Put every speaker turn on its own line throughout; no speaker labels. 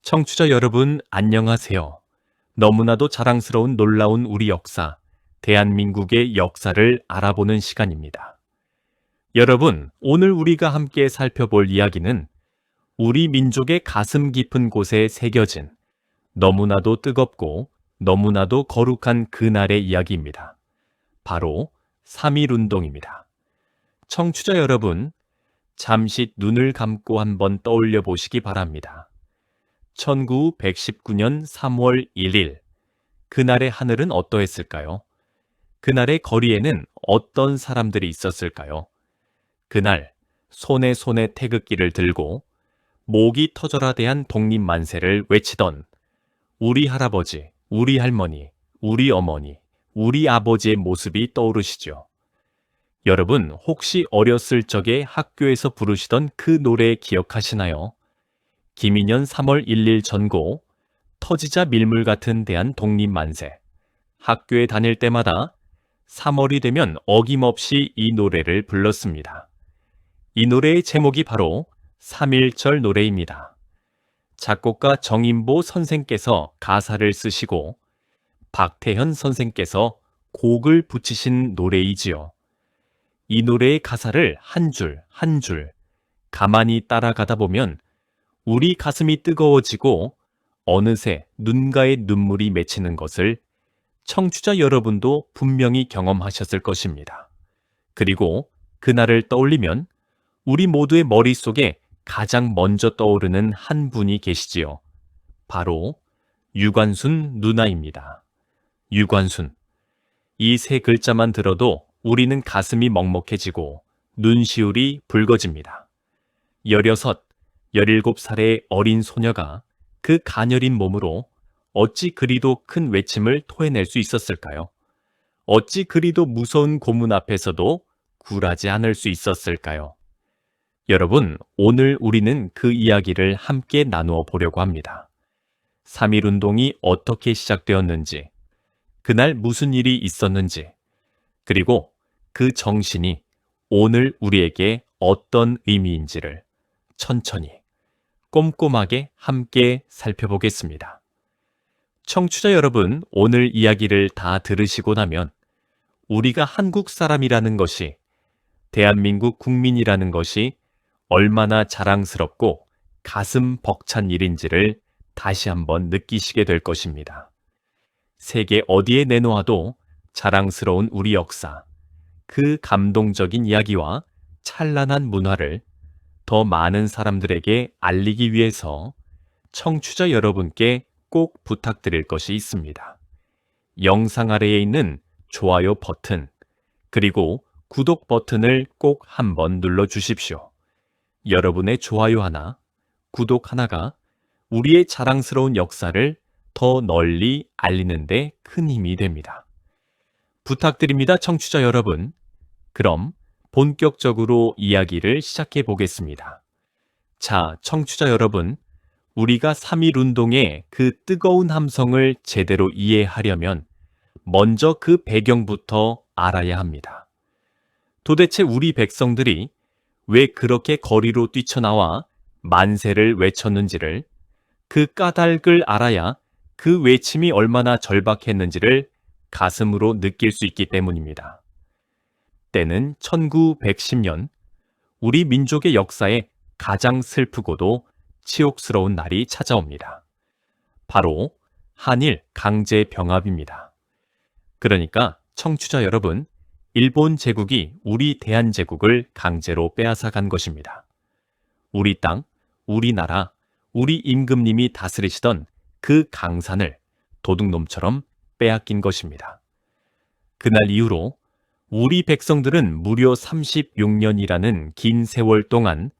청취자 여러분, 안녕하세요. 너무나도 자랑스러운 놀라운 우리 역사, 대한민국의 역사를 알아보는 시간입니다. 여러분, 오늘 우리가 함께 살펴볼 이야기는 우리 민족의 가슴 깊은 곳에 새겨진 너무나도 뜨겁고 너무나도 거룩한 그날의 이야기입니다. 바로 3.1운동입니다. 청취자 여러분, 잠시 눈을 감고 한번 떠올려 보시기 바랍니다. 1919년 3월 1일, 그날의 하늘은 어떠했을까요? 그날의 거리에는 어떤 사람들이 있었을까요? 그날 손에 태극기를 들고 목이 터져라 대한 독립만세를 외치던 우리 할아버지, 우리 할머니, 우리 어머니, 우리 아버지의 모습이 떠오르시죠? 여러분, 혹시 어렸을 적에 학교에서 부르시던 그 노래 기억하시나요? 김인현 3월 1일 전고, 터지자 밀물 같은 대한 독립만세. 학교에 다닐 때마다 3월이 되면 어김없이 이 노래를 불렀습니다. 이 노래의 제목이 바로 3.1절 노래입니다. 작곡가 정인보 선생께서 가사를 쓰시고 박태현 선생께서 곡을 붙이신 노래이지요. 이 노래의 가사를 한 줄 한 줄 가만히 따라가다 보면 우리 가슴이 뜨거워지고 어느새 눈가에 눈물이 맺히는 것을 청취자 여러분도 분명히 경험하셨을 것입니다. 그리고 그날을 떠올리면 우리 모두의 머릿속에 가장 먼저 떠오르는 한 분이 계시지요. 바로 유관순 누나입니다. 유관순. 이 세 글자만 들어도 우리는 가슴이 먹먹해지고 눈시울이 붉어집니다. 16, 17살의 어린 소녀가 그 가녀린 몸으로 어찌 그리도 큰 외침을 토해낼 수 있었을까요? 어찌 그리도 무서운 고문 앞에서도 굴하지 않을 수 있었을까요? 여러분, 오늘 우리는 그 이야기를 함께 나누어 보려고 합니다. 3.1운동이 어떻게 시작되었는지, 그날 무슨 일이 있었는지, 그리고 그 정신이 오늘 우리에게 어떤 의미인지를 천천히, 꼼꼼하게 함께 살펴보겠습니다. 청취자 여러분, 오늘 이야기를 다 들으시고 나면 우리가 한국 사람이라는 것이, 대한민국 국민이라는 것이 얼마나 자랑스럽고 가슴 벅찬 일인지를 다시 한번 느끼시게 될 것입니다. 세계 어디에 내놓아도 자랑스러운 우리 역사, 그 감동적인 이야기와 찬란한 문화를 더 많은 사람들에게 알리기 위해서 청취자 여러분께 꼭 부탁드릴 것이 있습니다. 영상 아래에 있는 좋아요 버튼, 그리고 구독 버튼을 꼭 한번 눌러주십시오. 여러분의 좋아요 하나, 구독 하나가 우리의 자랑스러운 역사를 더 널리 알리는 데 큰 힘이 됩니다. 부탁드립니다, 청취자 여러분. 그럼 본격적으로 이야기를 시작해 보겠습니다. 자, 청취자 여러분, 우리가 3.1운동의 그 뜨거운 함성을 제대로 이해하려면 먼저 그 배경부터 알아야 합니다. 도대체 우리 백성들이 왜 그렇게 거리로 뛰쳐나와 만세를 외쳤는지를, 그 까닭을 알아야 그 외침이 얼마나 절박했는지를 가슴으로 느낄 수 있기 때문입니다. 때는 1910년, 우리 민족의 역사에 가장 슬프고도 치욕스러운 날이 찾아옵니다. 바로 한일 강제 병합입니다. 그러니까 청취자 여러분, 일본 제국이 우리 대한제국을 강제로 빼앗아 간 것입니다. 우리 땅, 우리나라, 우리 임금님이 다스리시던 그 강산을 도둑놈처럼 빼앗긴 것입니다. 그날 이후로 우리 백성들은 무려 36년이라는 긴 세월 동안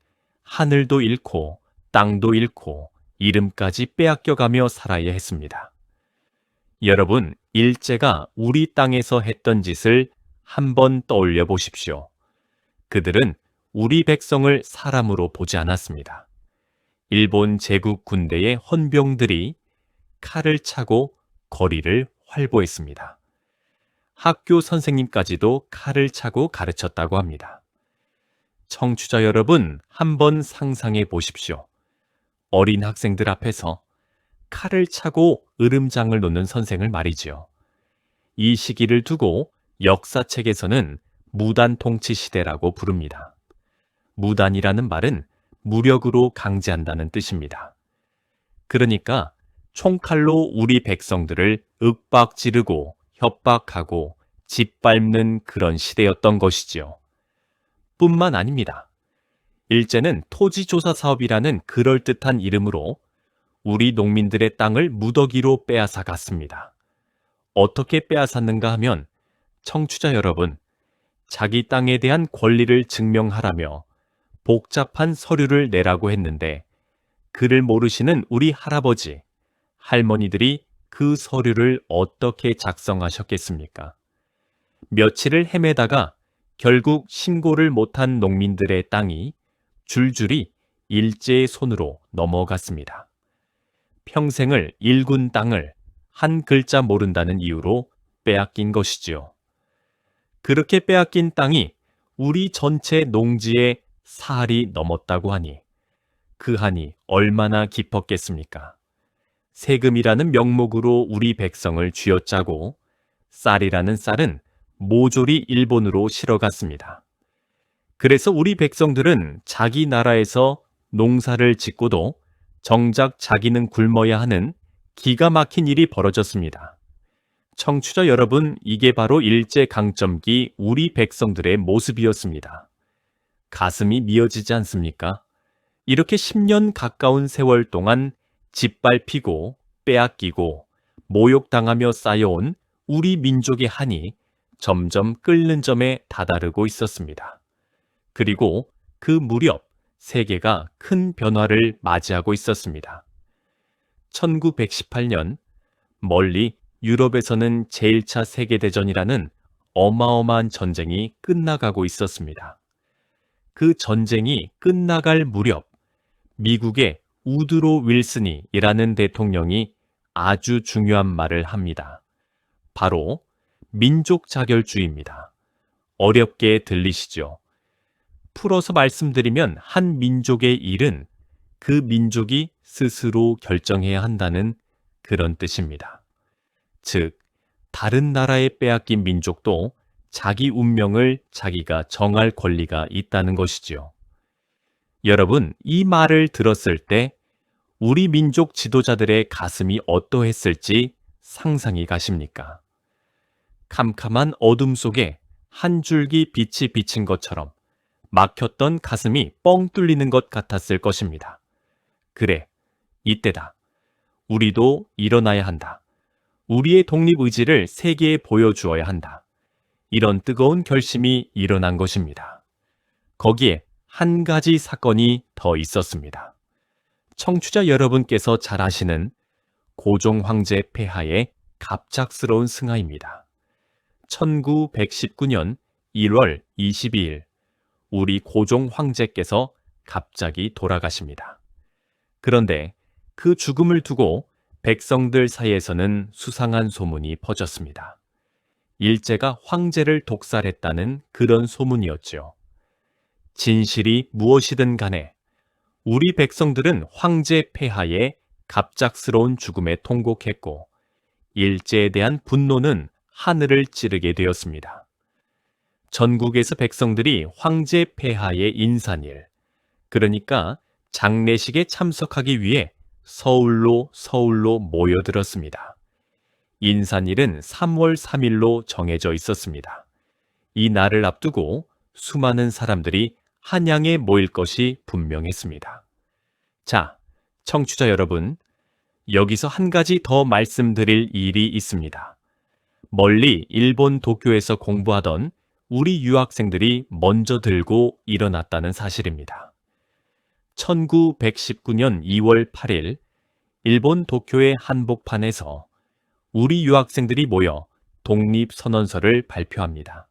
하늘도 잃고 땅도 잃고 이름까지 빼앗겨가며 살아야 했습니다. 여러분, 일제가 우리 땅에서 했던 짓을 한번 떠올려 보십시오. 그들은 우리 백성을 사람으로 보지 않았습니다. 일본 제국 군대의 헌병들이 칼을 차고 거리를 활보했습니다. 학교 선생님까지도 칼을 차고 가르쳤다고 합니다. 청취자 여러분, 한번 상상해 보십시오. 어린 학생들 앞에서 칼을 차고 으름장을 놓는 선생을 말이지요. 이 시기를 두고 역사책에서는 무단 통치 시대라고 부릅니다. 무단이라는 말은 무력으로 강제한다는 뜻입니다. 그러니까 총칼로 우리 백성들을 윽박지르고 협박하고 짓밟는 그런 시대였던 것이지요. 뿐만 아닙니다. 일제는 토지조사 사업이라는 그럴듯한 이름으로 우리 농민들의 땅을 무더기로 빼앗아 갔습니다. 어떻게 빼앗았는가 하면 청취자 여러분, 자기 땅에 대한 권리를 증명하라며 복잡한 서류를 내라고 했는데 그를 모르시는 우리 할아버지, 할머니들이 그 서류를 어떻게 작성하셨겠습니까? 며칠을 헤매다가 결국 신고를 못한 농민들의 땅이 줄줄이 일제의 손으로 넘어갔습니다. 평생을 일군 땅을 한 글자 모른다는 이유로 빼앗긴 것이지요. 그렇게 빼앗긴 땅이 우리 전체 농지의 4알이 넘었다고 하니 그 한이 얼마나 깊었겠습니까? 세금이라는 명목으로 우리 백성을 쥐어짜고 쌀이라는 쌀은 모조리 일본으로 실어갔습니다. 그래서 우리 백성들은 자기 나라에서 농사를 짓고도 정작 자기는 굶어야 하는 기가 막힌 일이 벌어졌습니다. 청취자 여러분, 이게 바로 일제강점기 우리 백성들의 모습이었습니다. 가슴이 미어지지 않습니까? 이렇게 10년 가까운 세월 동안 짓밟히고 빼앗기고 모욕당하며 쌓여온 우리 민족의 한이 점점 끓는 점에 다다르고 있었습니다. 그리고 그 무렵 세계가 큰 변화를 맞이하고 있었습니다. 1918년 멀리 유럽에서는 제1차 세계대전이라는 어마어마한 전쟁이 끝나가고 있었습니다. 그 전쟁이 끝나갈 무렵 미국의 우드로 윌슨이라는 대통령이 아주 중요한 말을 합니다. 바로 민족 자결주의입니다. 어렵게 들리시죠? 풀어서 말씀드리면 한 민족의 일은 그 민족이 스스로 결정해야 한다는 그런 뜻입니다. 즉, 다른 나라에 빼앗긴 민족도 자기 운명을 자기가 정할 권리가 있다는 것이지요. 여러분, 이 말을 들었을 때 우리 민족 지도자들의 가슴이 어떠했을지 상상이 가십니까? 캄캄한 어둠 속에 한 줄기 빛이 비친 것처럼 막혔던 가슴이 뻥 뚫리는 것 같았을 것입니다. 그래, 이때다. 우리도 일어나야 한다. 우리의 독립의지를 세계에 보여주어야 한다. 이런 뜨거운 결심이 일어난 것입니다. 거기에 한 가지 사건이 더 있었습니다. 청취자 여러분께서 잘 아시는 고종 황제 폐하의 갑작스러운 승하입니다. 1919년 1월 22일 우리 고종 황제께서 갑자기 돌아가십니다. 그런데 그 죽음을 두고 백성들 사이에서는 수상한 소문이 퍼졌습니다. 일제가 황제를 독살했다는 그런 소문이었죠. 진실이 무엇이든 간에 우리 백성들은 황제 폐하의 갑작스러운 죽음에 통곡했고 일제에 대한 분노는 하늘을 찌르게 되었습니다. 전국에서 백성들이 황제 폐하의 인산일, 그러니까 장례식에 참석하기 위해 서울로 모여들었습니다. 인산일은 3월 3일로 정해져 있었습니다. 이 날을 앞두고 수많은 사람들이 한양에 모일 것이 분명했습니다. 자, 청취자 여러분, 여기서 한 가지 더 말씀드릴 일이 있습니다. 멀리 일본 도쿄에서 공부하던 우리 유학생들이 먼저 들고 일어났다는 사실입니다. 1919년 2월 8일 일본 도쿄의 한복판에서 우리 유학생들이 모여 독립선언서를 발표합니다.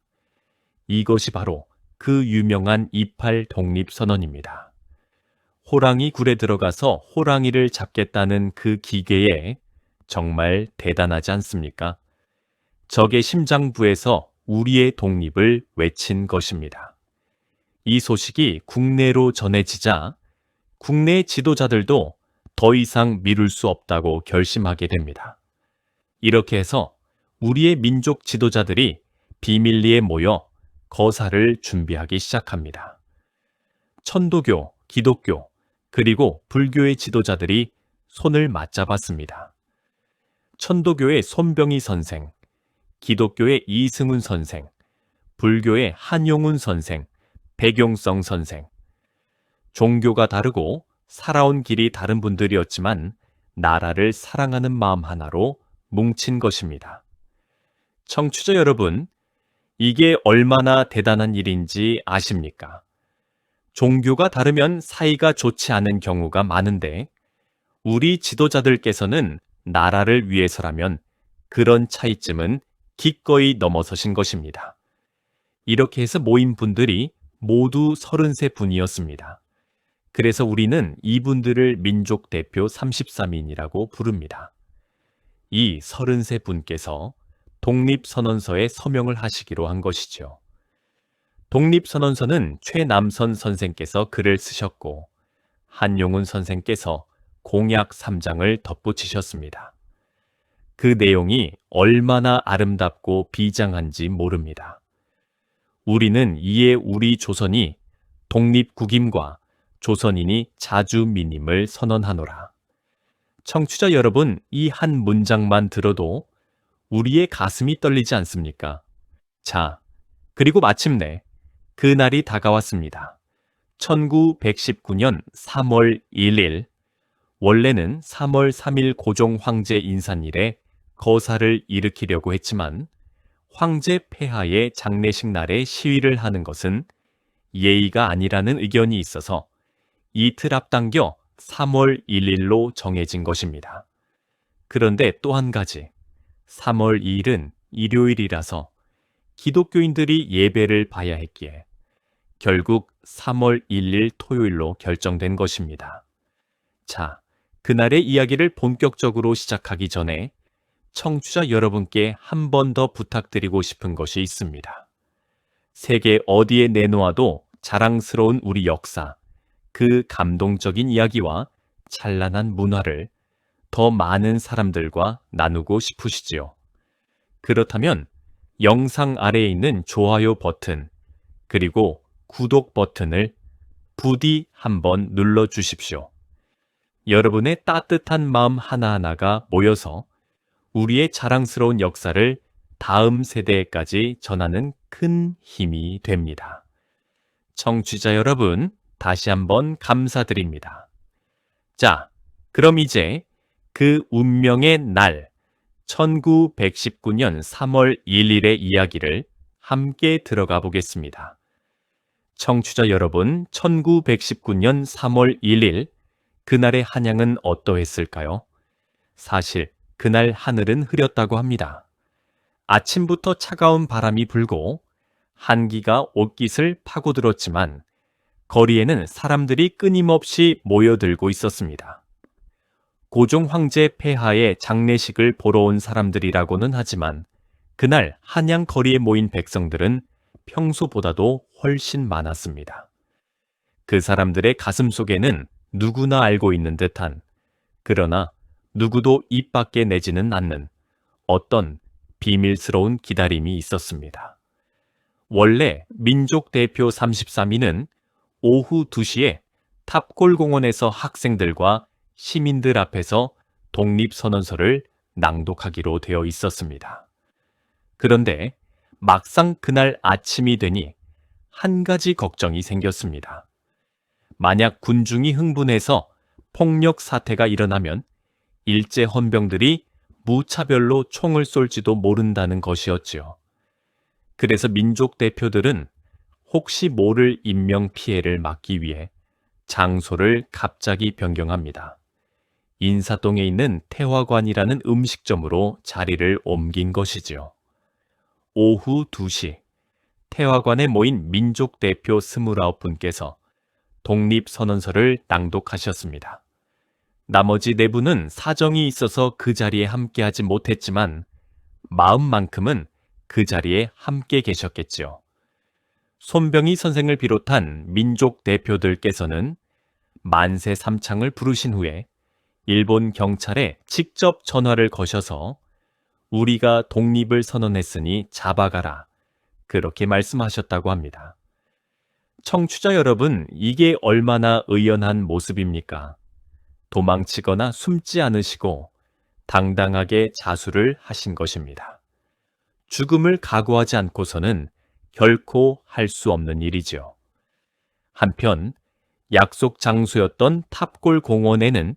이것이 바로 그 유명한 28 독립선언입니다. 호랑이 굴에 들어가서 호랑이를 잡겠다는 그 기계에 정말 대단하지 않습니까? 적의 심장부에서 우리의 독립을 외친 것입니다. 이 소식이 국내로 전해지자 국내 지도자들도 더 이상 미룰 수 없다고 결심하게 됩니다. 이렇게 해서 우리의 민족 지도자들이 비밀리에 모여 거사를 준비하기 시작합니다. 천도교, 기독교, 그리고 불교의 지도자들이 손을 맞잡았습니다. 천도교의 손병희 선생, 기독교의 이승훈 선생, 불교의 한용운 선생, 백용성 선생. 종교가 다르고 살아온 길이 다른 분들이었지만 나라를 사랑하는 마음 하나로 뭉친 것입니다. 청취자 여러분, 이게 얼마나 대단한 일인지 아십니까? 종교가 다르면 사이가 좋지 않은 경우가 많은데 우리 지도자들께서는 나라를 위해서라면 그런 차이점은 기꺼이 넘어서신 것입니다. 이렇게 해서 모인 분들이 모두 33분이었습니다. 그래서 우리는 이분들을 민족 대표 33인이라고 부릅니다. 이 33분께서 독립선언서에 서명을 하시기로 한 것이죠. 독립선언서는 최남선 선생께서 글을 쓰셨고 한용운 선생께서 공약 3장을 덧붙이셨습니다. 그 내용이 얼마나 아름답고 비장한지 모릅니다. 우리는 이에 우리 조선이 독립국임과 조선인이 자주민임을 선언하노라. 청취자 여러분, 이 한 문장만 들어도 우리의 가슴이 떨리지 않습니까? 자, 그리고 마침내 그날이 다가왔습니다. 1919년 3월 1일, 원래는 3월 3일 고종 황제 인산일에 거사를 일으키려고 했지만 황제 폐하의 장례식 날에 시위를 하는 것은 예의가 아니라는 의견이 있어서 이틀 앞당겨 3월 1일로 정해진 것입니다. 그런데 또 한 가지, 3월 2일은 일요일이라서 기독교인들이 예배를 봐야 했기에 결국 3월 1일 토요일로 결정된 것입니다. 자, 그날의 이야기를 본격적으로 시작하기 전에 청취자 여러분께 한 번 더 부탁드리고 싶은 것이 있습니다. 세계 어디에 내놓아도 자랑스러운 우리 역사, 그 감동적인 이야기와 찬란한 문화를 더 많은 사람들과 나누고 싶으시지요. 그렇다면 영상 아래에 있는 좋아요 버튼, 그리고 구독 버튼을 부디 한번 눌러 주십시오. 여러분의 따뜻한 마음 하나하나가 모여서 우리의 자랑스러운 역사를 다음 세대에까지 전하는 큰 힘이 됩니다. 청취자 여러분, 다시 한번 감사드립니다. 자, 그럼 이제 그 운명의 날, 1919년 3월 1일의 이야기를 함께 들어가 보겠습니다. 청취자 여러분, 1919년 3월 1일, 그날의 한양은 어떠했을까요? 사실 그날 하늘은 흐렸다고 합니다. 아침부터 차가운 바람이 불고 한기가 옷깃을 파고들었지만 거리에는 사람들이 끊임없이 모여들고 있었습니다. 고종 황제 폐하의 장례식을 보러 온 사람들이라고는 하지만 그날 한양 거리에 모인 백성들은 평소보다도 훨씬 많았습니다. 그 사람들의 가슴 속에는 누구나 알고 있는 듯한, 그러나 누구도 입 밖에 내지는 않는 어떤 비밀스러운 기다림이 있었습니다. 원래 민족 대표 33인은 오후 2시에 탑골공원에서 학생들과 시민들 앞에서 독립선언서를 낭독하기로 되어 있었습니다. 그런데 막상 그날 아침이 되니 한 가지 걱정이 생겼습니다. 만약 군중이 흥분해서 폭력 사태가 일어나면 일제 헌병들이 무차별로 총을 쏠지도 모른다는 것이었지요. 그래서 민족 대표들은 혹시 모를 인명 피해를 막기 위해 장소를 갑자기 변경합니다. 인사동에 있는 태화관이라는 음식점으로 자리를 옮긴 것이지요. 오후 2시, 태화관에 모인 민족 대표 29분께서 독립선언서를 낭독하셨습니다. 나머지 4분은 사정이 있어서 그 자리에 함께하지 못했지만 마음만큼은 그 자리에 함께 계셨겠지요. 손병희 선생을 비롯한 민족 대표들께서는 만세 삼창을 부르신 후에 일본 경찰에 직접 전화를 거셔서 우리가 독립을 선언했으니 잡아가라. 그렇게 말씀하셨다고 합니다. 청취자 여러분, 이게 얼마나 의연한 모습입니까? 도망치거나 숨지 않으시고 당당하게 자수를 하신 것입니다. 죽음을 각오하지 않고서는 결코 할 수 없는 일이죠. 한편 약속 장소였던 탑골 공원에는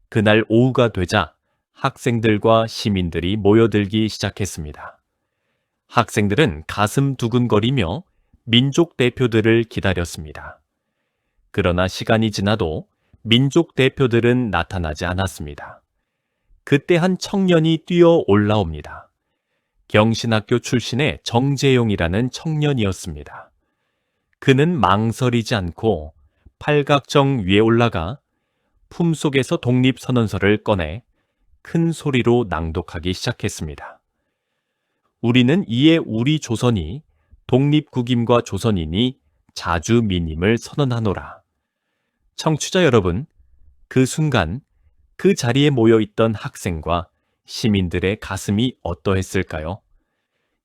그날 오후가 되자 학생들과 시민들이 모여들기 시작했습니다. 학생들은 가슴 두근거리며 민족 대표들을 기다렸습니다. 그러나 시간이 지나도 민족 대표들은 나타나지 않았습니다. 그때 한 청년이 뛰어 올라옵니다. 경신학교 출신의 정재용이라는 청년이었습니다. 그는 망설이지 않고 팔각정 위에 올라가 품속에서 독립선언서를 꺼내 큰 소리로 낭독하기 시작했습니다. 우리는 이에 우리 조선이 독립국임과 조선이니 자주민임을 선언하노라. 청취자 여러분, 그 순간 그 자리에 모여있던 학생과 시민들의 가슴이 어떠했을까요?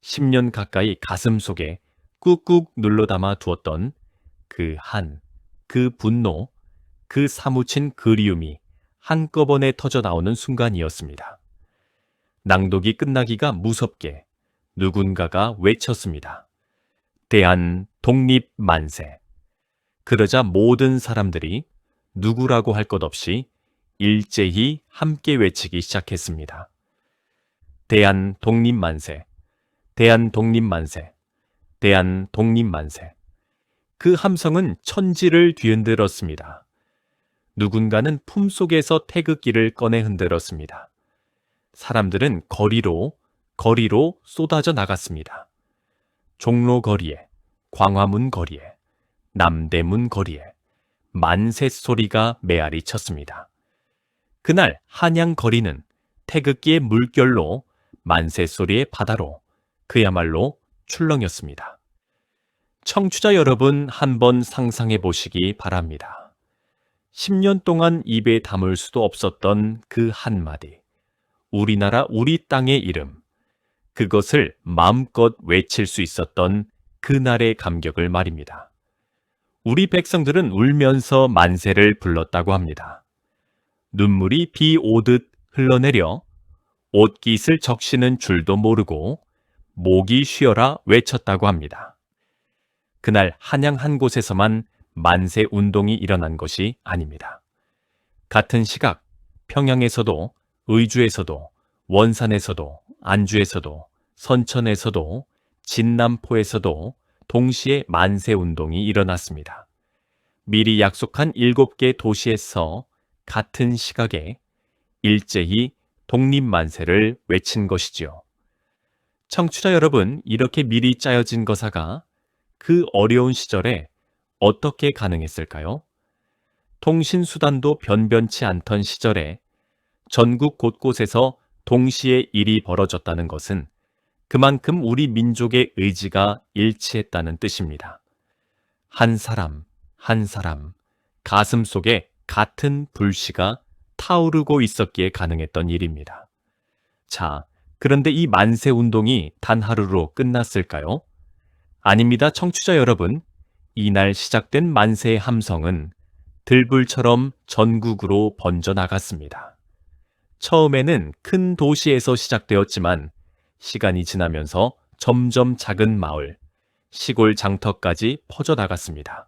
10년 가까이 가슴 속에 꾹꾹 눌러 담아 두었던 그 분노, 그 사무친 그리움이 한꺼번에 터져 나오는 순간이었습니다. 낭독이 끝나기가 무섭게 누군가가 외쳤습니다. 대한 독립 만세. 그러자 모든 사람들이 누구라고 할 것 없이 일제히 함께 외치기 시작했습니다. 대한 독립 만세. 대한 독립 만세. 대한 독립 만세. 그 함성은 천지를 뒤흔들었습니다. 누군가는 품속에서 태극기를 꺼내 흔들었습니다. 사람들은 거리로 쏟아져 나갔습니다. 종로 거리에, 광화문 거리에, 남대문 거리에 만세 소리가 메아리 쳤습니다. 그날 한양 거리는 태극기의 물결로 만세 소리의 바다로 그야말로 출렁였습니다. 청취자 여러분, 한번 상상해 보시기 바랍니다. 10년 동안 입에 담을 수도 없었던 그 한마디, 우리나라 우리 땅의 이름, 그것을 마음껏 외칠 수 있었던 그날의 감격을 말입니다. 우리 백성들은 울면서 만세를 불렀다고 합니다. 눈물이 비 오듯 흘러내려 옷깃을 적시는 줄도 모르고 목이 쉬어라 외쳤다고 합니다. 그날 한양 한 곳에서만 만세 운동이 일어난 것이 아닙니다. 같은 시각 평양에서도, 의주에서도, 원산에서도, 안주에서도, 선천에서도, 진남포에서도 동시에 만세 운동이 일어났습니다. 미리 약속한 7개 도시에서 같은 시각에 일제히 독립만세를 외친 것이지요. 청취자 여러분, 이렇게 미리 짜여진 거사가 그 어려운 시절에 어떻게 가능했을까요? 통신수단도 변변치 않던 시절에 전국 곳곳에서 동시에 일이 벌어졌다는 것은 그만큼 우리 민족의 의지가 일치했다는 뜻입니다. 한 사람, 한 사람, 가슴 속에 같은 불씨가 타오르고 있었기에 가능했던 일입니다. 자, 그런데 이 만세 운동이 단 하루로 끝났을까요? 아닙니다, 청취자 여러분. 이날 시작된 만세의 함성은 들불처럼 전국으로 번져나갔습니다. 처음에는 큰 도시에서 시작되었지만 시간이 지나면서 점점 작은 마을, 시골 장터까지 퍼져나갔습니다.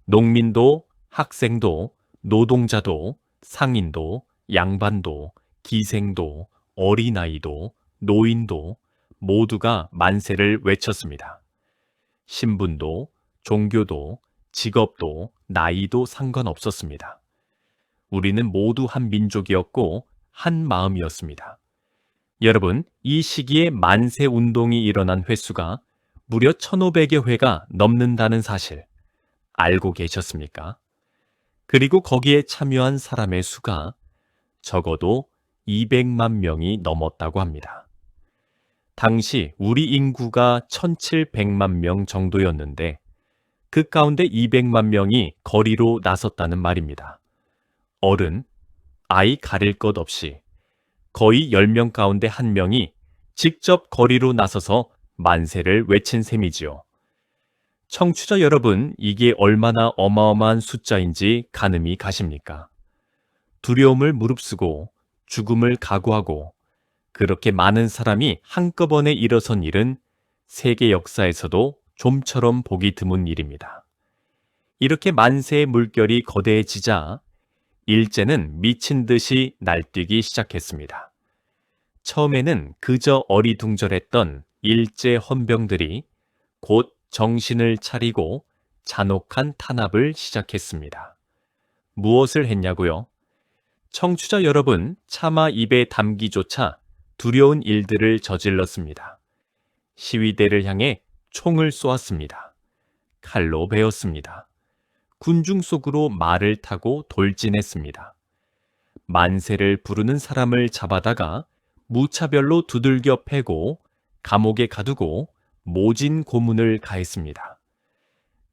농민도, 학생도, 노동자도, 상인도, 양반도, 기생도, 어린아이도, 노인도 모두가 만세를 외쳤습니다. 신분도, 종교도, 직업도, 나이도 상관없었습니다. 우리는 모두 한 민족이었고 한 마음이었습니다. 여러분, 이 시기에 만세 운동이 일어난 횟수가 무려 1,500여 회가 넘는다는 사실 알고 계셨습니까? 그리고 거기에 참여한 사람의 수가 적어도 200만 명이 넘었다고 합니다. 당시 우리 인구가 1,700만 명 정도였는데 그 가운데 200만 명이 거리로 나섰다는 말입니다. 어른, 아이 가릴 것 없이 거의 10명 가운데 1명이 직접 거리로 나서서 만세를 외친 셈이지요. 청취자 여러분, 이게 얼마나 어마어마한 숫자인지 가늠이 가십니까? 두려움을 무릅쓰고 죽음을 각오하고 그렇게 많은 사람이 한꺼번에 일어선 일은 세계 역사에서도 좀처럼 보기 드문 일입니다. 이렇게 만세의 물결이 거대해지자 일제는 미친 듯이 날뛰기 시작했습니다. 처음에는 그저 어리둥절했던 일제 헌병들이 곧 정신을 차리고 잔혹한 탄압을 시작했습니다. 무엇을 했냐고요? 청취자 여러분, 차마 입에 담기조차 두려운 일들을 저질렀습니다. 시위대를 향해 총을 쏘았습니다. 칼로 베었습니다. 군중 속으로 말을 타고 돌진했습니다. 만세를 부르는 사람을 잡아다가 무차별로 두들겨 패고 감옥에 가두고 모진 고문을 가했습니다.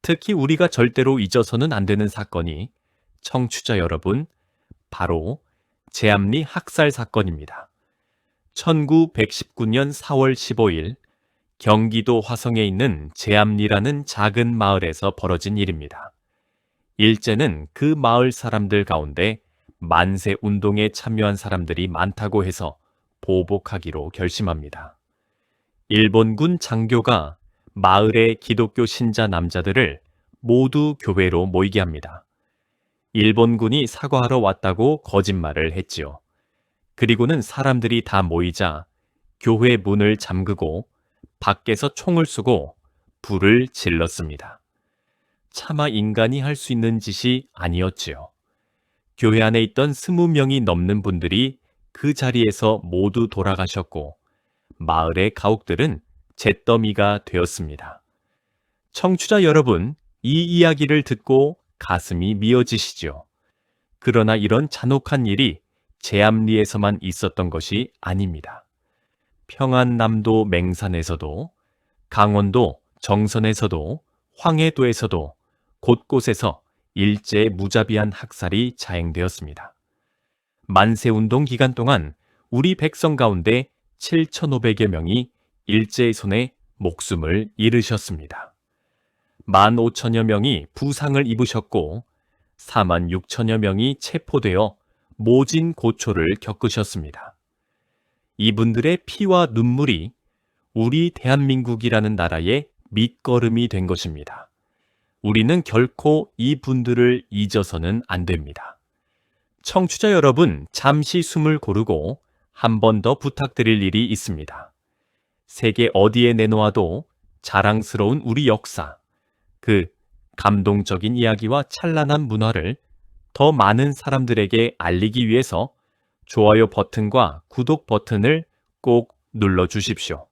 특히 우리가 절대로 잊어서는 안 되는 사건이 청취자 여러분, 바로 제암리 학살 사건입니다. 1919년 4월 15일 경기도 화성에 있는 제암리라는 작은 마을에서 벌어진 일입니다. 일제는 그 마을 사람들 가운데 만세 운동에 참여한 사람들이 많다고 해서 보복하기로 결심합니다. 일본군 장교가 마을의 기독교 신자 남자들을 모두 교회로 모이게 합니다. 일본군이 사과하러 왔다고 거짓말을 했지요. 그리고는 사람들이 다 모이자 교회 문을 잠그고 밖에서 총을 쏘고 불을 질렀습니다. 차마 인간이 할 수 있는 짓이 아니었지요. 교회 안에 있던 20명이 넘는 분들이 그 자리에서 모두 돌아가셨고 마을의 가옥들은 잿더미가 되었습니다. 청취자 여러분, 이 이야기를 듣고 가슴이 미어지시죠. 그러나 이런 잔혹한 일이 제암리에서만 있었던 것이 아닙니다. 평안남도 맹산에서도, 강원도 정선에서도, 황해도에서도 곳곳에서 일제의 무자비한 학살이 자행되었습니다. 만세운동 기간 동안 우리 백성 가운데 7,500여 명이 일제의 손에 목숨을 잃으셨습니다. 15,000여 명이 부상을 입으셨고 46,000여 명이 체포되어 모진 고초를 겪으셨습니다. 이분들의 피와 눈물이 우리 대한민국이라는 나라의 밑거름이 된 것입니다. 우리는 결코 이분들을 잊어서는 안 됩니다. 청취자 여러분, 잠시 숨을 고르고 한 번 더 부탁드릴 일이 있습니다. 세계 어디에 내놓아도 자랑스러운 우리 역사, 그 감동적인 이야기와 찬란한 문화를 더 많은 사람들에게 알리기 위해서 좋아요 버튼과 구독 버튼을 꼭 눌러주십시오.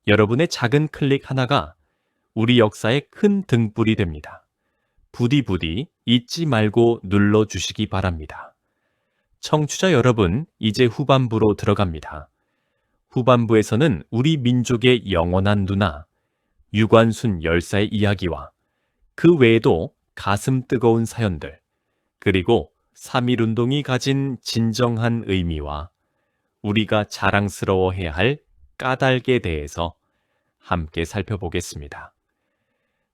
여러분의 작은 클릭 하나가 우리 역사의 큰 등불이 됩니다. 부디 잊지 말고 눌러주시기 바랍니다. 청취자 여러분, 이제 후반부로 들어갑니다. 후반부에서는 우리 민족의 영원한 누나, 유관순 열사의 이야기와 그 외에도 가슴 뜨거운 사연들, 그리고 3.1운동이 가진 진정한 의미와 우리가 자랑스러워해야 할 까닭에 대해서 함께 살펴보겠습니다.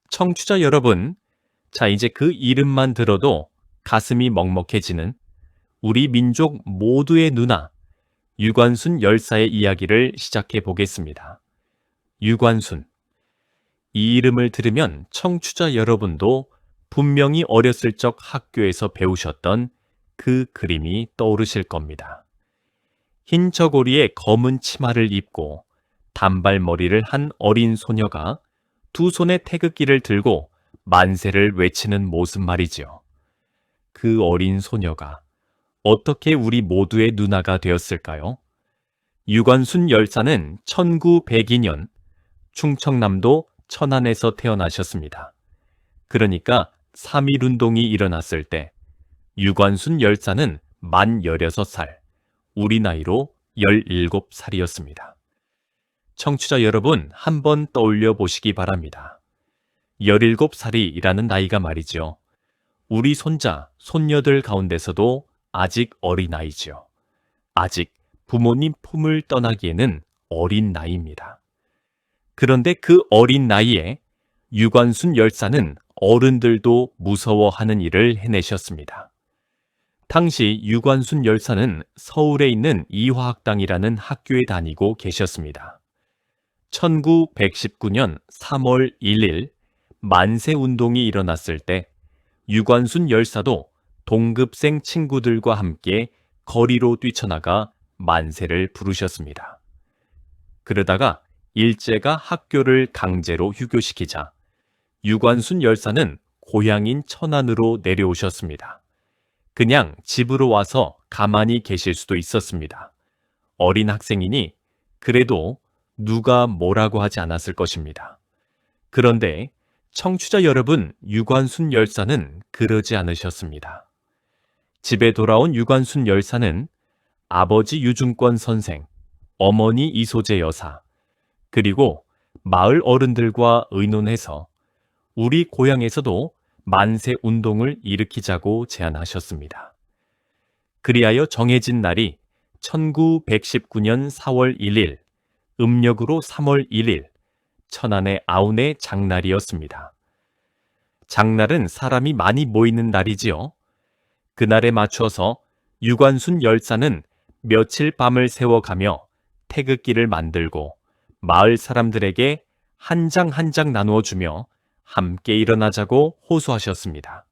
청취자 여러분, 자, 이제 그 이름만 들어도 가슴이 먹먹해지는 우리 민족 모두의 누나, 유관순 열사의 이야기를 시작해 보겠습니다. 유관순. 이 이름을 들으면 청취자 여러분도 분명히 어렸을 적 학교에서 배우셨던 그 그림이 떠오르실 겁니다. 흰 저고리에 검은 치마를 입고 단발머리를 한 어린 소녀가 두 손에 태극기를 들고 만세를 외치는 모습 말이지요. 그 어린 소녀가 어떻게 우리 모두의 누나가 되었을까요? 유관순 열사는 1902년 충청남도 천안에서 태어나셨습니다. 그러니까 3.1운동이 일어났을 때 유관순 열사는 만 16살, 우리 나이로 17살이었습니다. 청취자 여러분, 한번 떠올려 보시기 바랍니다. 17살이라는 나이가 말이죠. 우리 손자, 손녀들 가운데서도 아직 어린아이지요. 아직 부모님 품을 떠나기에는 어린 나이입니다. 그런데 그 어린 나이에 유관순 열사는 어른들도 무서워하는 일을 해내셨습니다. 당시 유관순 열사는 서울에 있는 이화학당이라는 학교에 다니고 계셨습니다. 1919년 3월 1일 만세운동이 일어났을 때 유관순 열사도 동급생 친구들과 함께 거리로 뛰쳐나가 만세를 부르셨습니다. 그러다가 일제가 학교를 강제로 휴교시키자 유관순 열사는 고향인 천안으로 내려오셨습니다. 그냥 집으로 와서 가만히 계실 수도 있었습니다. 어린 학생이니 그래도 누가 뭐라고 하지 않았을 것입니다. 그런데 청취자 여러분, 유관순 열사는 그러지 않으셨습니다. 집에 돌아온 유관순 열사는 아버지 유중권 선생, 어머니 이소재 여사, 그리고 마을 어른들과 의논해서 우리 고향에서도 만세 운동을 일으키자고 제안하셨습니다. 그리하여 정해진 날이 1919년 4월 1일, 음력으로 3월 1일, 천안의 아운의 장날이었습니다. 장날은 사람이 많이 모이는 날이지요. 그날에 맞춰서 유관순 열사는 며칠 밤을 새워가며 태극기를 만들고 마을 사람들에게 한 장 한 장 나누어 주며 함께 일어나자고 호소하셨습니다.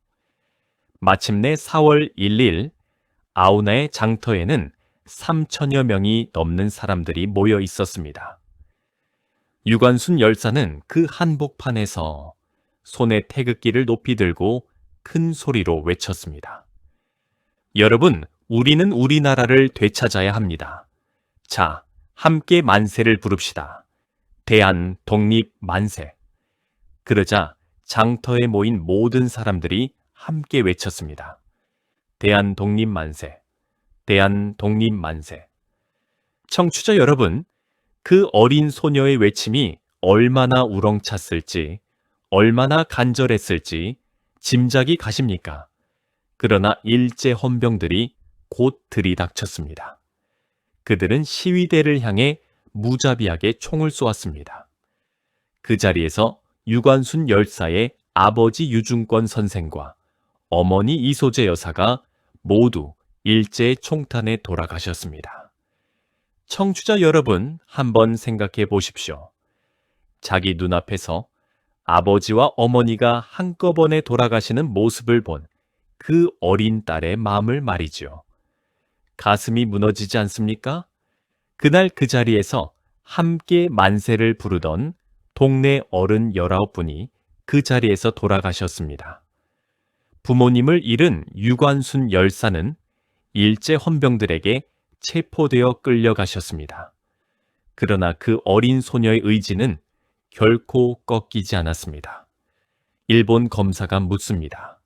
마침내 4월 1일 아우나의 장터에는 3천여 명이 넘는 사람들이 모여 있었습니다. 유관순 열사는 그 한복판에서 손에 태극기를 높이 들고 큰 소리로 외쳤습니다. 여러분, 우리는 우리나라를 되찾아야 합니다. 자, 함께 만세를 부릅시다. 대한 독립 만세. 그러자 장터에 모인 모든 사람들이 함께 외쳤습니다. 대한 독립 만세. 대한 독립 만세. 청취자 여러분, 그 어린 소녀의 외침이 얼마나 우렁찼을지, 얼마나 간절했을지 짐작이 가십니까? 그러나 일제 헌병들이 곧 들이닥쳤습니다. 그들은 시위대를 향해 무자비하게 총을 쏘았습니다. 그 자리에서 유관순 열사의 아버지 유중권 선생과 어머니 이소재 여사가 모두 일제의 총탄에 돌아가셨습니다. 청취자 여러분, 한번 생각해 보십시오. 자기 눈앞에서 아버지와 어머니가 한꺼번에 돌아가시는 모습을 본 그 어린 딸의 마음을 말이죠. 가슴이 무너지지 않습니까? 그날 그 자리에서 함께 만세를 부르던 동네 어른 19분이 그 자리에서 돌아가셨습니다. 부모님을 잃은 유관순 열사는 일제 헌병들에게 체포되어 끌려가셨습니다. 그러나 그 어린 소녀의 의지는 결코 꺾이지 않았습니다. 일본 검사가 묻습니다.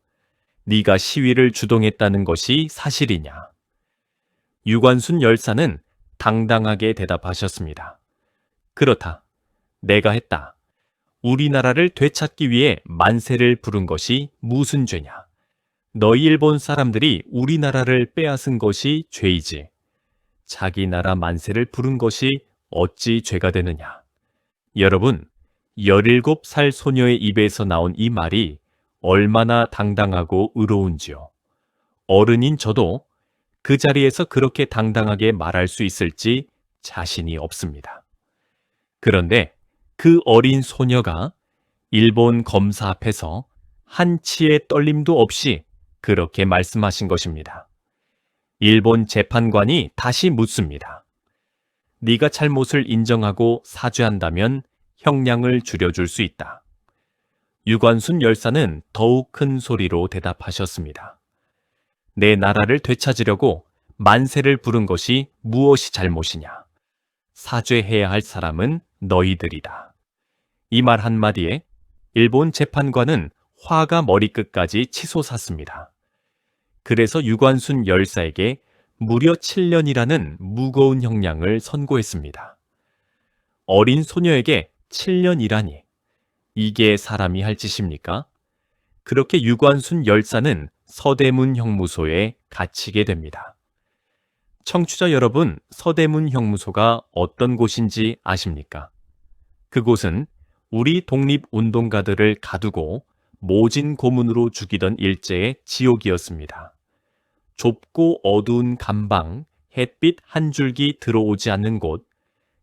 네가 시위를 주동했다는 것이 사실이냐? 유관순 열사는 당당하게 대답하셨습니다. 그렇다. 내가 했다. 우리나라를 되찾기 위해 만세를 부른 것이 무슨 죄냐? 너희 일본 사람들이 우리나라를 빼앗은 것이 죄이지. 자기 나라 만세를 부른 것이 어찌 죄가 되느냐? 여러분, 17살 소녀의 입에서 나온 이 말이 얼마나 당당하고 의로운지요. 어른인 저도 그 자리에서 그렇게 당당하게 말할 수 있을지 자신이 없습니다. 그런데 그 어린 소녀가 일본 검사 앞에서 한치의 떨림도 없이 그렇게 말씀하신 것입니다. 일본 재판관이 다시 묻습니다. 네가 잘못을 인정하고 사죄한다면 형량을 줄여줄 수 있다. 유관순 열사는 더욱 큰 소리로 대답하셨습니다. 내 나라를 되찾으려고 만세를 부른 것이 무엇이 잘못이냐? 사죄해야 할 사람은 너희들이다. 이 말 한마디에 일본 재판관은 화가 머리끝까지 치솟았습니다. 그래서 유관순 열사에게 무려 7년이라는 무거운 형량을 선고했습니다. 어린 소녀에게 7년이라니 이게 사람이 할 짓입니까? 그렇게 유관순 열사는 서대문 형무소에 갇히게 됩니다. 청취자 여러분, 서대문 형무소가 어떤 곳인지 아십니까? 그곳은 우리 독립운동가들을 가두고 모진 고문으로 죽이던 일제의 지옥이었습니다. 좁고 어두운 감방, 햇빛 한 줄기 들어오지 않는 곳,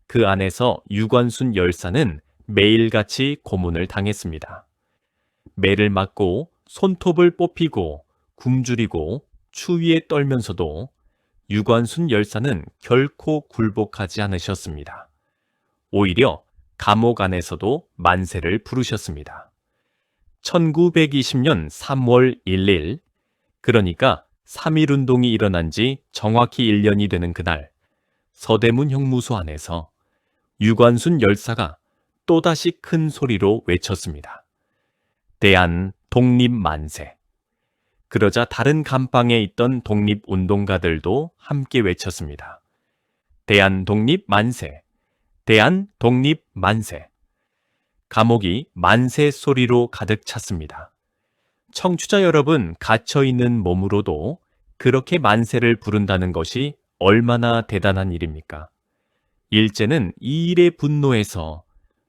그 안에서 유관순 열사는 매일같이 고문을 당했습니다. 매를 맞고 손톱을 뽑히고 굶주리고 추위에 떨면서도 유관순 열사는 결코 굴복하지 않으셨습니다. 오히려 감옥 안에서도 만세를 부르셨습니다. 1920년 3월 1일, 그러니까 3.1운동이 일어난 지 정확히 1년이 되는 그날, 서대문 형무소 안에서 유관순 열사가 또다시 큰 소리로 외쳤습니다. 대한 독립만세. 그러자 다른 감방에 있던 독립운동가들도 함께 외쳤습니다. 대한 독립만세. 대한 독립만세. 감옥이 만세 소리로 가득 찼습니다. 청취자 여러분, 갇혀있는 몸으로도 그렇게 만세를 부른다는 것이 얼마나 대단한 일입니까? 일제는 이 일에 분노해서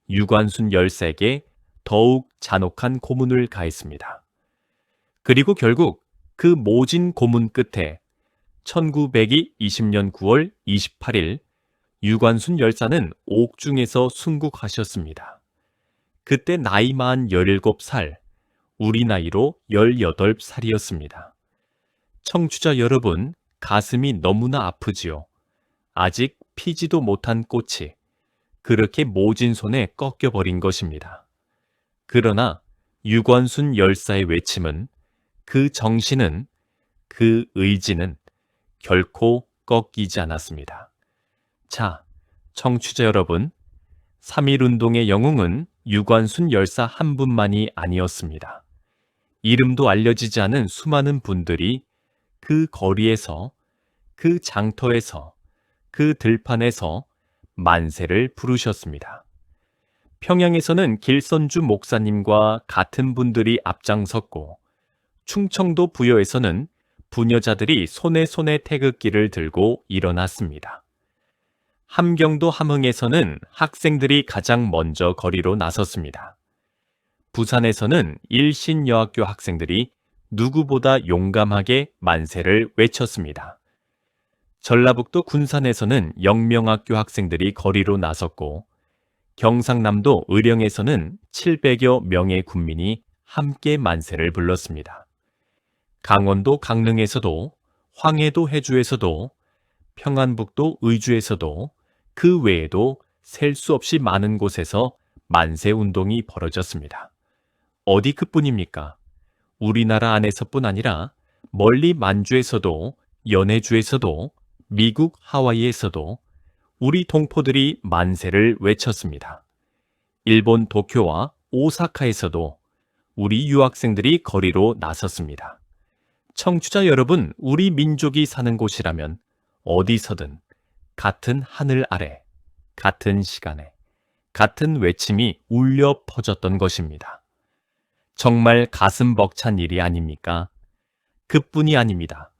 유관순 열사에게 더욱 잔혹한 고문을 가했습니다. 그리고 결국 그 모진 고문 끝에 1920년 9월 28일 유관순 열사는 옥중에서 순국하셨습니다. 그때 나이만 17살, 우리 나이로 18살이었습니다. 청취자 여러분, 가슴이 너무나 아프지요. 아직 피지도 못한 꽃이 그렇게 모진 손에 꺾여버린 것입니다. 그러나 유관순 열사의 외침은, 그 정신은, 그 의지는 결코 꺾이지 않았습니다. 자, 청취자 여러분, 3.1운동의 영웅은 유관순 열사 한 분만이 아니었습니다. 이름도 알려지지 않은 수많은 분들이 그 거리에서, 그 장터에서, 그 들판에서 만세를 부르셨습니다. 평양에서는 길선주 목사님과 같은 분들이 앞장섰고, 충청도 부여에서는 부녀자들이 손에 태극기를 들고 일어났습니다. 함경도 함흥에서는 학생들이 가장 먼저 거리로 나섰습니다. 부산에서는 일신여학교 학생들이 누구보다 용감하게 만세를 외쳤습니다. 전라북도 군산에서는 영명학교 학생들이 거리로 나섰고, 경상남도 의령에서는 700여 명의 군민이 함께 만세를 불렀습니다. 강원도 강릉에서도, 황해도 해주에서도, 평안북도 의주에서도, 그 외에도 셀 수 없이 많은 곳에서 만세운동이 벌어졌습니다. 어디 그뿐입니까? 우리나라 안에서뿐 아니라 멀리 만주에서도, 연해주에서도, 미국 하와이에서도 우리 동포들이 만세를 외쳤습니다. 일본 도쿄와 오사카에서도 우리 유학생들이 거리로 나섰습니다. 청취자 여러분, 우리 민족이 사는 곳이라면 어디서든 같은 하늘 아래, 같은 시간에, 같은 외침이 울려 퍼졌던 것입니다. 정말 가슴 벅찬 일이 아닙니까? 그뿐이 아닙니다.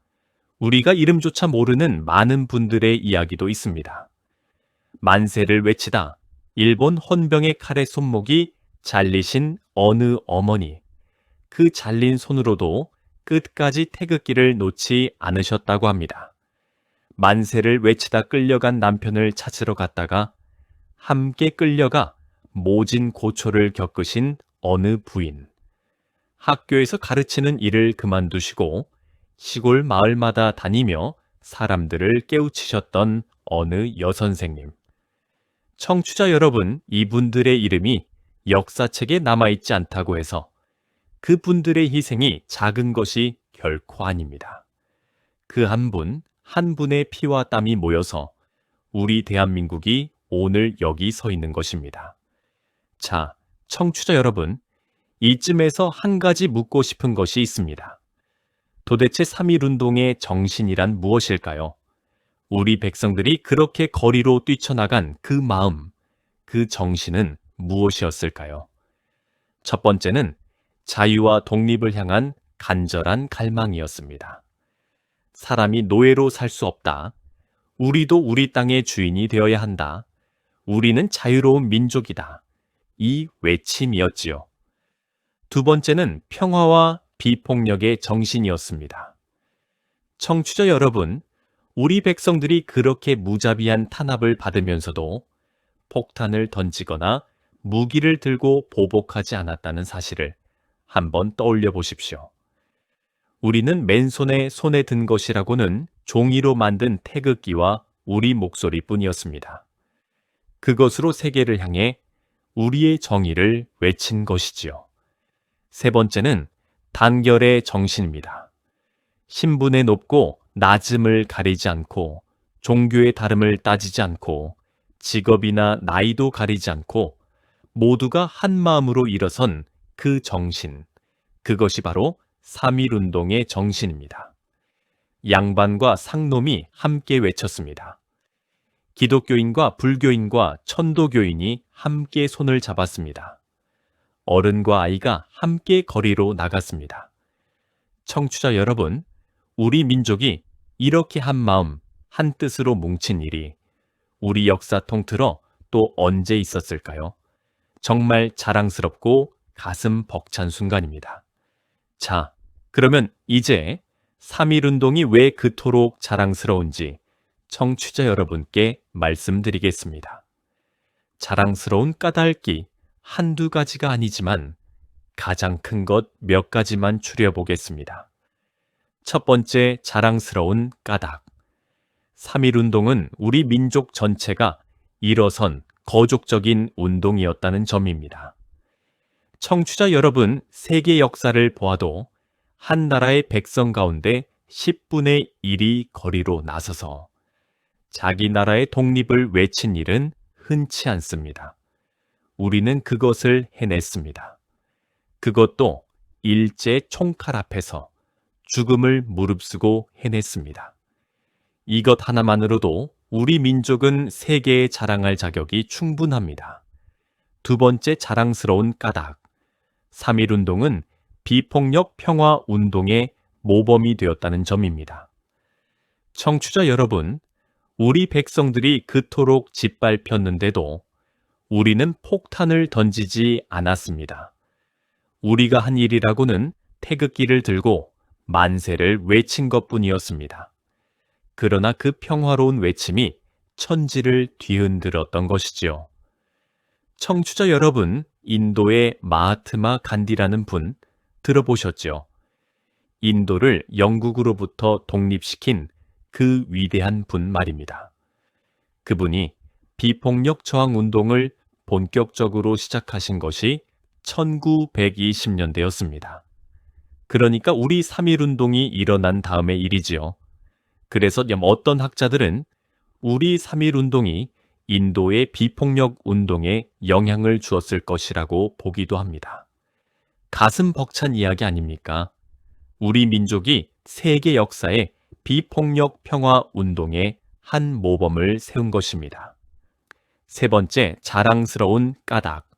우리가 이름조차 모르는 많은 분들의 이야기도 있습니다. 만세를 외치다 일본 헌병의 칼에 손목이 잘리신 어느 어머니, 그 잘린 손으로도 끝까지 태극기를 놓지 않으셨다고 합니다. 만세를 외치다 끌려간 남편을 찾으러 갔다가 함께 끌려가 모진 고초를 겪으신 어느 부인, 학교에서 가르치는 일을 그만두시고 시골 마을마다 다니며 사람들을 깨우치셨던 어느 여선생님. 청취자 여러분, 이분들의 이름이 역사책에 남아있지 않다고 해서 그분들의 희생이 작은 것이 결코 아닙니다. 그 한 분, 한 분의 피와 땀이 모여서 우리 대한민국이 오늘 여기 서 있는 것입니다. 자, 청취자 여러분, 이쯤에서 한 가지 묻고 싶은 것이 있습니다. 도대체 3.1운동의 정신이란 무엇일까요? 우리 백성들이 그렇게 거리로 뛰쳐나간 그 마음, 그 정신은 무엇이었을까요? 첫 번째는 자유와 독립을 향한 간절한 갈망이었습니다. 사람이 노예로 살 수 없다. 우리도 우리 땅의 주인이 되어야 한다. 우리는 자유로운 민족이다. 이 외침이었지요. 두 번째는 평화와 비폭력의 정신이었습니다. 청취자 여러분, 우리 백성들이 그렇게 무자비한 탄압을 받으면서도 폭탄을 던지거나 무기를 들고 보복하지 않았다는 사실을 한번 떠올려 보십시오. 우리는 맨손에 손에 든 것이라고는 종이로 만든 태극기와 우리 목소리뿐이었습니다. 그것으로 세계를 향해 우리의 정의를 외친 것이지요. 세 번째는 단결의 정신입니다. 신분의 높고 낮음을 가리지 않고 종교의 다름을 따지지 않고 직업이나 나이도 가리지 않고 모두가 한 마음으로 일어선 그 정신, 그것이 바로 3.1운동의 정신입니다. 양반과 상놈이 함께 외쳤습니다. 기독교인과 불교인과 천도교인이 함께 손을 잡았습니다. 어른과 아이가 함께 거리로 나갔습니다. 청취자 여러분, 우리 민족이 이렇게 한 마음, 한 뜻으로 뭉친 일이 우리 역사 통틀어 또 언제 있었을까요? 정말 자랑스럽고 가슴 벅찬 순간입니다. 자, 그러면 이제 3.1운동이 왜 그토록 자랑스러운지 청취자 여러분께 말씀드리겠습니다. 자랑스러운 까닭이 한두 가지가 아니지만 가장 큰 것 몇 가지만 추려보겠습니다. 첫 번째 자랑스러운 까닭. 3.1운동은 우리 민족 전체가 일어선 거족적인 운동이었다는 점입니다. 청취자 여러분, 세계 역사를 보아도 한 나라의 백성 가운데 10분의 1이 거리로 나서서 자기 나라의 독립을 외친 일은 흔치 않습니다. 우리는 그것을 해냈습니다. 그것도 일제 총칼 앞에서 죽음을 무릅쓰고 해냈습니다. 이것 하나만으로도 우리 민족은 세계에 자랑할 자격이 충분합니다. 두 번째 자랑스러운 까닭. 3.1운동은 비폭력 평화 운동의 모범이 되었다는 점입니다. 청취자 여러분, 우리 백성들이 그토록 짓밟혔는데도 우리는 폭탄을 던지지 않았습니다. 우리가 한 일이라고는 태극기를 들고 만세를 외친 것뿐이었습니다. 그러나 그 평화로운 외침이 천지를 뒤흔들었던 것이지요. 청취자 여러분, 인도의 마하트마 간디라는 분 들어보셨죠? 인도를 영국으로부터 독립시킨 그 위대한 분 말입니다. 그분이 비폭력 저항 운동을 본격적으로 시작하신 것이 1920년대였습니다. 그러니까 우리 3.1운동이 일어난 다음의 일이지요. 그래서 어떤 학자들은 우리 3.1운동이 인도의 비폭력 운동에 영향을 주었을 것이라고 보기도 합니다. 가슴 벅찬 이야기 아닙니까? 우리 민족이 세계 역사에 비폭력 평화 운동의 한 모범을 세운 것입니다. 세 번째, 자랑스러운 까닭.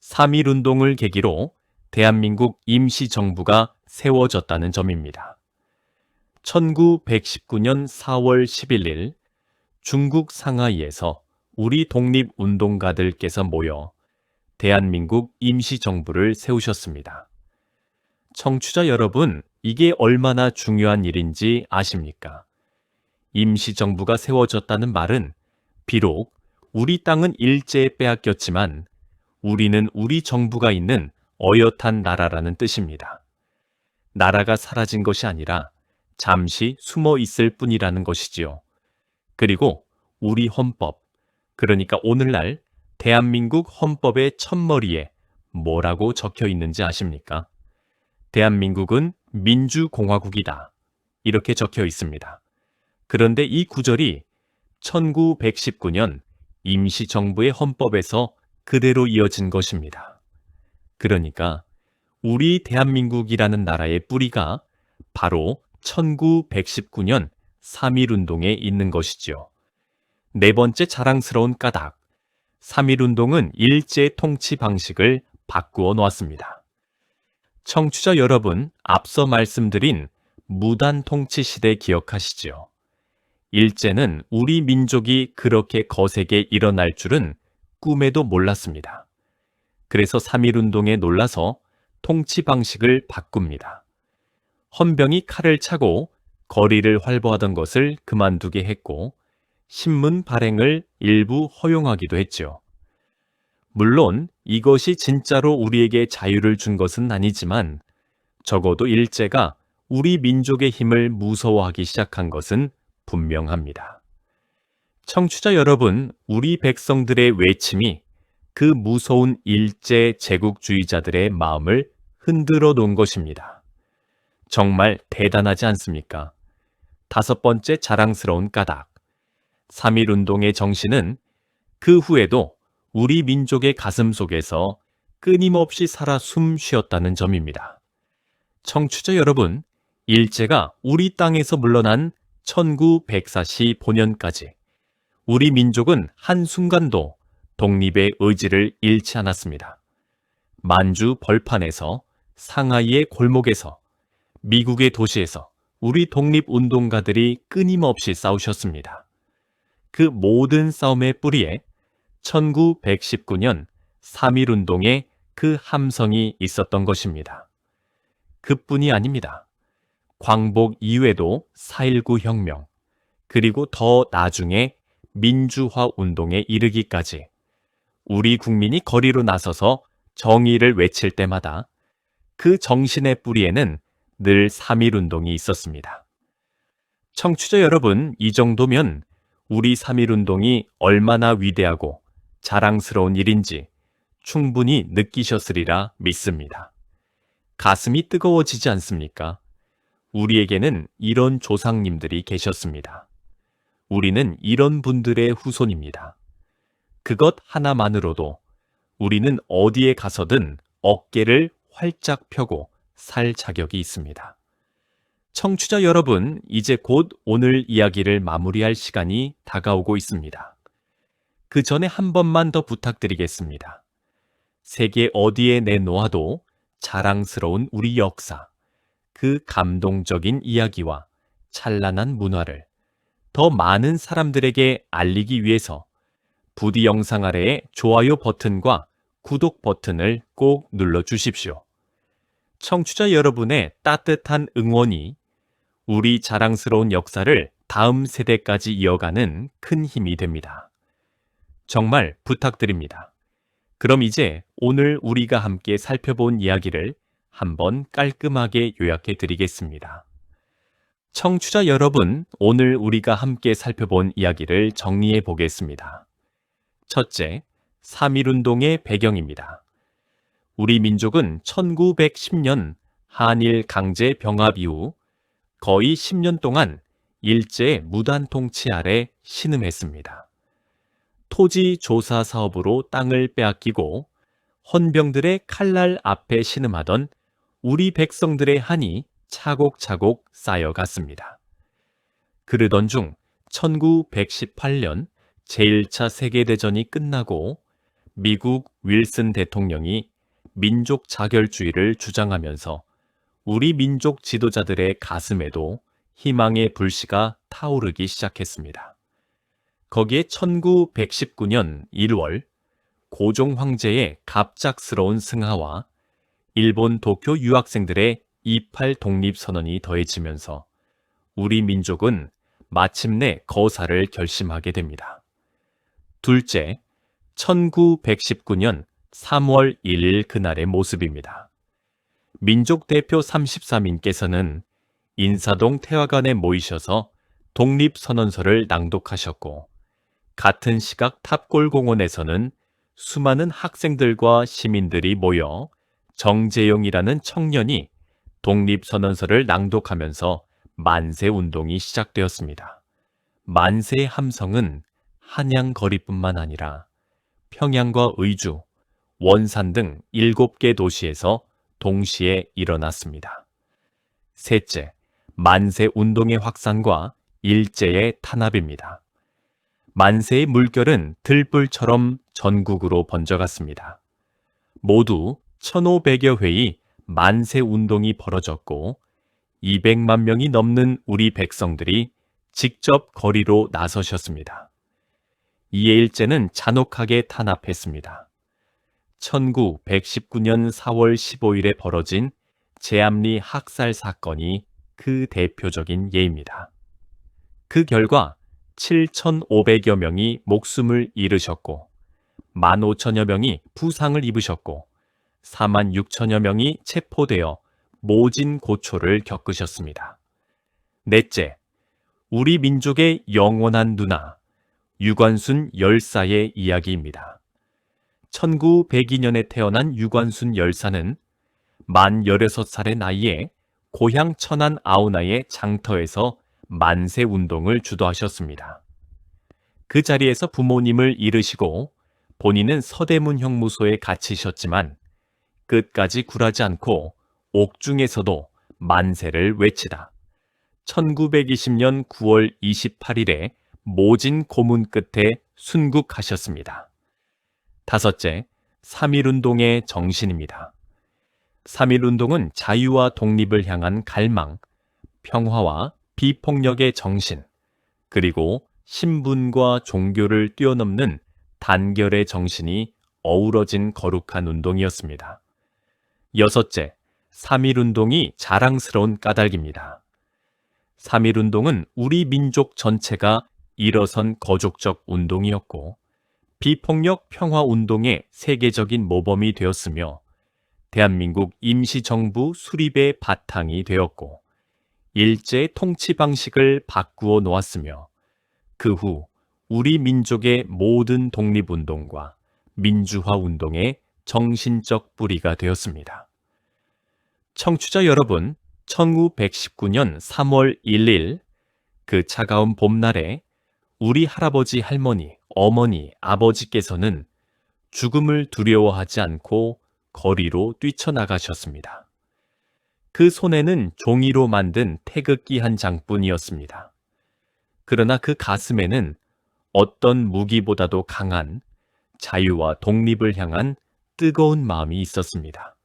3.1운동을 계기로 대한민국 임시정부가 세워졌다는 점입니다. 1919년 4월 11일 중국 상하이에서 우리 독립운동가들께서 모여 대한민국 임시정부를 세우셨습니다. 청취자 여러분, 이게 얼마나 중요한 일인지 아십니까? 임시정부가 세워졌다는 말은 비록 우리 땅은 일제에 빼앗겼지만 우리는 우리 정부가 있는 어엿한 나라라는 뜻입니다. 나라가 사라진 것이 아니라 잠시 숨어 있을 뿐이라는 것이지요. 그리고 우리 헌법, 그러니까 오늘날 대한민국 헌법의 첫머리에 뭐라고 적혀 있는지 아십니까? 대한민국은 민주공화국이다. 이렇게 적혀 있습니다. 그런데 이 구절이 1919년 임시정부의 헌법에서 그대로 이어진 것입니다. 그러니까 우리 대한민국이라는 나라의 뿌리가 바로 1919년 3.1운동에 있는 것이지요. 네 번째 자랑스러운 까닭. 3.1운동은 일제 통치 방식을 바꾸어 놓았습니다. 청취자 여러분, 앞서 말씀드린 무단 통치 시대 기억하시지요? 일제는 우리 민족이 그렇게 거세게 일어날 줄은 꿈에도 몰랐습니다. 그래서 3.1운동에 놀라서 통치 방식을 바꿉니다. 헌병이 칼을 차고 거리를 활보하던 것을 그만두게 했고 신문 발행을 일부 허용하기도 했죠. 물론 이것이 진짜로 우리에게 자유를 준 것은 아니지만 적어도 일제가 우리 민족의 힘을 무서워하기 시작한 것은 분명합니다. 청취자 여러분, 우리 백성들의 외침이 그 무서운 일제 제국주의자들의 마음을 흔들어 놓은 것입니다. 정말 대단하지 않습니까? 5번째 자랑스러운 까닭. 3.1운동의 정신은 그 후에도 우리 민족의 가슴 속에서 끊임없이 살아 숨 쉬었다는 점입니다. 청취자 여러분, 일제가 우리 땅에서 물러난 1945년까지 우리 민족은 한순간도 독립의 의지를 잃지 않았습니다. 만주 벌판에서, 상하이의 골목에서, 미국의 도시에서 우리 독립운동가들이 끊임없이 싸우셨습니다. 그 모든 싸움의 뿌리에 1919년 3.1운동의 그 함성이 있었던 것입니다. 그뿐이 아닙니다. 광복 이후에도 4.19 혁명, 그리고 더 나중에 민주화 운동에 이르기까지 우리 국민이 거리로 나서서 정의를 외칠 때마다 그 정신의 뿌리에는 늘 3.1운동이 있었습니다. 청취자 여러분, 이 정도면 우리 3.1운동이 얼마나 위대하고 자랑스러운 일인지 충분히 느끼셨으리라 믿습니다. 가슴이 뜨거워지지 않습니까? 우리에게는 이런 조상님들이 계셨습니다. 우리는 이런 분들의 후손입니다. 그것 하나만으로도 우리는 어디에 가서든 어깨를 활짝 펴고 살 자격이 있습니다. 청취자 여러분, 이제 곧 오늘 이야기를 마무리할 시간이 다가오고 있습니다. 그 전에 한 번만 더 부탁드리겠습니다. 세계 어디에 내놓아도 자랑스러운 우리 역사, 그 감동적인 이야기와 찬란한 문화를 더 많은 사람들에게 알리기 위해서 부디 영상 아래에 좋아요 버튼과 구독 버튼을 꼭 눌러주십시오. 청취자 여러분의 따뜻한 응원이 우리 자랑스러운 역사를 다음 세대까지 이어가는 큰 힘이 됩니다. 정말 부탁드립니다. 그럼 이제 오늘 우리가 함께 살펴본 이야기를 한번 깔끔하게 요약해 드리겠습니다. 청취자 여러분, 오늘 우리가 함께 살펴본 이야기를 정리해 보겠습니다. 첫째, 3.1운동의 배경입니다. 우리 민족은 1910년 한일 강제 병합 이후 거의 10년 동안 일제의 무단 통치 아래 신음했습니다. 토지 조사 사업으로 땅을 빼앗기고 헌병들의 칼날 앞에 신음하던 우리 백성들의 한이 차곡차곡 쌓여갔습니다. 그러던 중 1918년 제1차 세계대전이 끝나고 미국 윌슨 대통령이 민족 자결주의를 주장하면서 우리 민족 지도자들의 가슴에도 희망의 불씨가 타오르기 시작했습니다. 거기에 1919년 1월 고종 황제의 갑작스러운 승하와 일본 도쿄 유학생들의 28 독립선언이 더해지면서 우리 민족은 마침내 거사를 결심하게 됩니다. 둘째, 1919년 3월 1일 그날의 모습입니다. 민족 대표 34민께서는 인사동 태화관에 모이셔서 독립선언서를 낭독하셨고, 같은 시각 탑골공원에서는 수많은 학생들과 시민들이 모여 정재용이라는 청년이 독립선언서를 낭독하면서 만세운동이 시작되었습니다. 만세의 함성은 한양거리뿐만 아니라 평양과 의주, 원산 등 7개 도시에서 동시에 일어났습니다. 셋째, 만세운동의 확산과 일제의 탄압입니다. 만세의 물결은 들불처럼 전국으로 번져갔습니다. 모두 1500여 회의 만세 운동이 벌어졌고 200만 명이 넘는 우리 백성들이 직접 거리로 나서셨습니다. 이에 일제는 잔혹하게 탄압했습니다. 1919년 4월 15일에 벌어진 제암리 학살 사건이 그 대표적인 예입니다. 그 결과 7,500여 명이 목숨을 잃으셨고 15,000여 명이 부상을 입으셨고 46,000여 명이 체포되어 모진 고초를 겪으셨습니다. 넷째, 우리 민족의 영원한 누나 유관순 열사의 이야기입니다. 1902년에 태어난 유관순 열사는 만 16살의 나이에 고향 천안 아우나의 장터에서 만세 운동을 주도하셨습니다. 그 자리에서 부모님을 잃으시고 본인은 서대문 형무소에 갇히셨지만 끝까지 굴하지 않고 옥중에서도 만세를 외치다 1920년 9월 28일에 모진 고문 끝에 순국하셨습니다. 다섯째, 3.1운동의 정신입니다. 3.1운동은 자유와 독립을 향한 갈망, 평화와 비폭력의 정신, 그리고 신분과 종교를 뛰어넘는 단결의 정신이 어우러진 거룩한 운동이었습니다. 여섯째, 3.1운동이 자랑스러운 까닭입니다. 3.1운동은 우리 민족 전체가 일어선 거족적 운동이었고 비폭력 평화운동의 세계적인 모범이 되었으며 대한민국 임시정부 수립의 바탕이 되었고 일제의 통치 방식을 바꾸어 놓았으며 그 후 우리 민족의 모든 독립운동과 민주화운동의 정신적 뿌리가 되었습니다. 청취자 여러분, 1919년 3월 1일 그 차가운 봄날에 우리 할아버지, 할머니, 어머니, 아버지께서는 죽음을 두려워하지 않고 거리로 뛰쳐나가셨습니다. 그 손에는 종이로 만든 태극기 한 장뿐이었습니다. 그러나 그 가슴에는 어떤 무기보다도 강한 자유와 독립을 향한 뜨거운 마음이 있었습니다.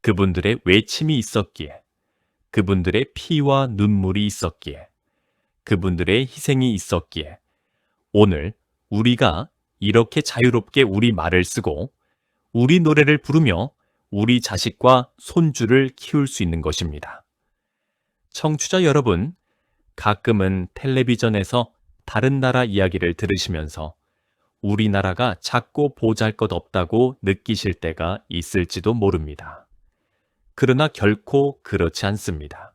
그분들의 외침이 있었기에, 그분들의 피와 눈물이 있었기에, 그분들의 희생이 있었기에 오늘 우리가 이렇게 자유롭게 우리 말을 쓰고 우리 노래를 부르며 우리 자식과 손주를 키울 수 있는 것입니다. 청취자 여러분, 가끔은 텔레비전에서 다른 나라 이야기를 들으시면서 우리나라가 작고 보잘것없다고 느끼실 때가 있을지도 모릅니다. 그러나 결코 그렇지 않습니다.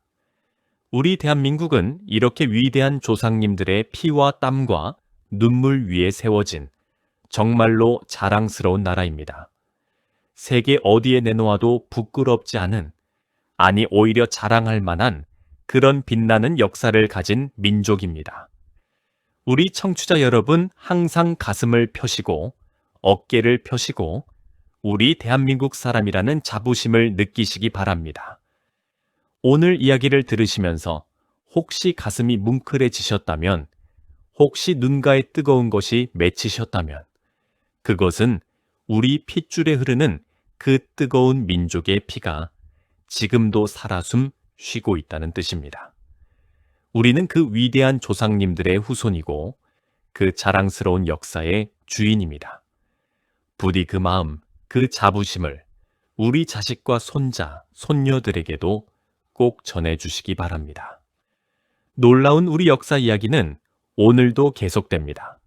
우리 대한민국은 이렇게 위대한 조상님들의 피와 땀과 눈물 위에 세워진 정말로 자랑스러운 나라입니다. 세계 어디에 내놓아도 부끄럽지 않은, 아니 오히려 자랑할 만한 그런 빛나는 역사를 가진 민족입니다. 우리 청취자 여러분 항상 가슴을 펴시고 어깨를 펴시고 우리 대한민국 사람이라는 자부심을 느끼시기 바랍니다. 오늘 이야기를 들으시면서 혹시 가슴이 뭉클해지셨다면, 혹시 눈가에 뜨거운 것이 맺히셨다면 그것은 우리 핏줄에 흐르는 그 뜨거운 민족의 피가 지금도 살아숨 쉬고 있다는 뜻입니다. 우리는 그 위대한 조상님들의 후손이고 그 자랑스러운 역사의 주인입니다. 부디 그 마음, 그 자부심을 우리 자식과 손자, 손녀들에게도 꼭 전해주시기 바랍니다. 놀라운 우리 역사 이야기는 오늘도 계속됩니다.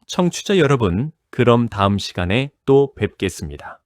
청취자 여러분, 그럼 다음 시간에 또 뵙겠습니다.